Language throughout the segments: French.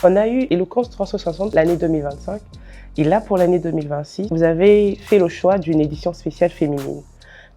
On a eu Éloquence 360 l'année 2025 et là pour l'année 2026, vous avez fait le choix d'une édition spéciale féminine.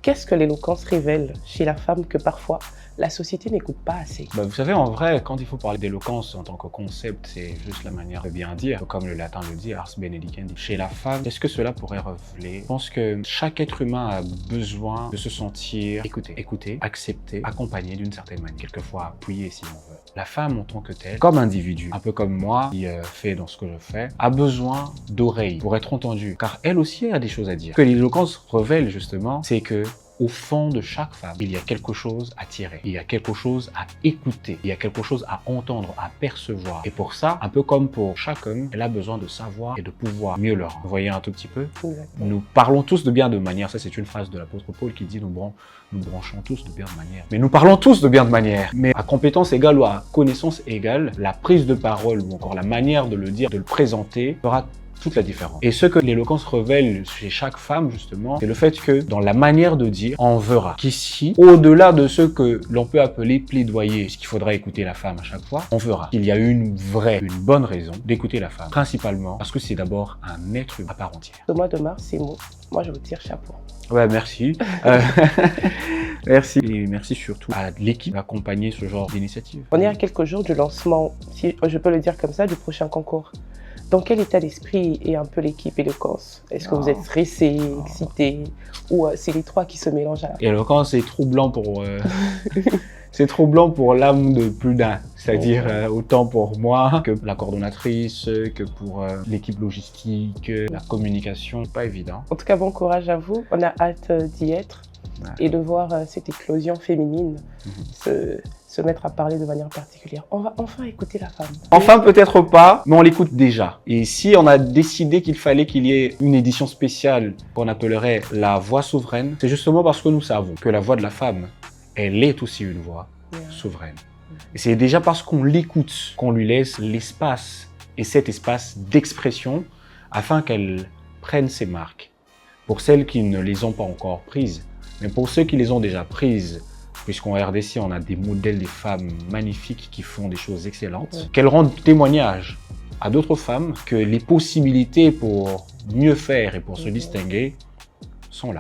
Qu'est-ce que l'éloquence révèle chez la femme que parfois la société n'écoute pas assez? Vous savez, en vrai, quand il faut parler d'éloquence en tant que concept, c'est juste la manière de bien dire. Comme le latin le dit, ars benedicendi. Chez la femme, est-ce que cela pourrait révéler? Je pense que chaque être humain a besoin de se sentir écouté, accepté, accompagné d'une certaine manière, quelquefois appuyé si on veut. La femme en tant que telle, comme individu, un peu comme moi, qui fait dans ce que je fais, a besoin d'oreilles pour être entendue, car elle aussi a des choses à dire. Ce que l'éloquence révèle justement, c'est que au fond de chaque femme, il y a quelque chose à tirer, il y a quelque chose à écouter, il y a quelque chose à entendre, à percevoir. Et pour ça, un peu comme pour chaque homme, elle a besoin de savoir et de pouvoir mieux le rendre. Vous voyez un tout petit peu? Exactement. Nous parlons tous de bien de manière, ça c'est une phrase de l'apôtre Paul qui dit nous branchons tous de bien de manière. Mais nous parlons tous de bien de manière. Mais à compétence égale ou à connaissance égale, la prise de parole ou encore la manière de le dire, de le présenter, fera toute la différence. Et ce que l'éloquence révèle chez chaque femme, justement, c'est le fait que dans la manière de dire, on verra qu'ici, au-delà de ce que l'on peut appeler plaidoyer, puisqu'il faudra écouter la femme à chaque fois, on verra qu'il y a une bonne raison d'écouter la femme. Principalement parce que c'est d'abord un être humain à part entière. Le mois de mars, c'est moi. Moi, je vous tire chapeau. Ouais, merci. Merci. Et merci surtout à l'équipe d'accompagner ce genre d'initiative. On est à quelques jours du lancement, si je peux le dire comme ça, du prochain concours. Dans quel état d'esprit est un peu l'équipe Éloquence? Est-ce que vous êtes stressé, excité, ou c'est les trois qui se mélangent à la fois? Éloquence, c'est troublant pour... C'est troublant pour l'âme de plus d'un, c'est-à-dire autant pour moi que la coordonnatrice, que pour l'équipe logistique, la communication, pas évident. En tout cas, bon courage à vous. On a hâte d'y être et de voir cette éclosion féminine se mettre à parler de manière particulière. On va enfin écouter la femme. Enfin, peut-être pas, mais on l'écoute déjà. Et si on a décidé qu'il fallait qu'il y ait une édition spéciale qu'on appellerait la voix souveraine, c'est justement parce que nous savons que la voix de la femme, elle est aussi une voix souveraine. Et c'est déjà parce qu'on l'écoute qu'on lui laisse l'espace, et cet espace d'expression, afin qu'elle prenne ses marques. Pour celles qui ne les ont pas encore prises, mais pour ceux qui les ont déjà prises, puisqu'en RDC, on a des modèles des femmes magnifiques qui font des choses excellentes, qu'elles rendent témoignage à d'autres femmes que les possibilités pour mieux faire et pour se distinguer sont là.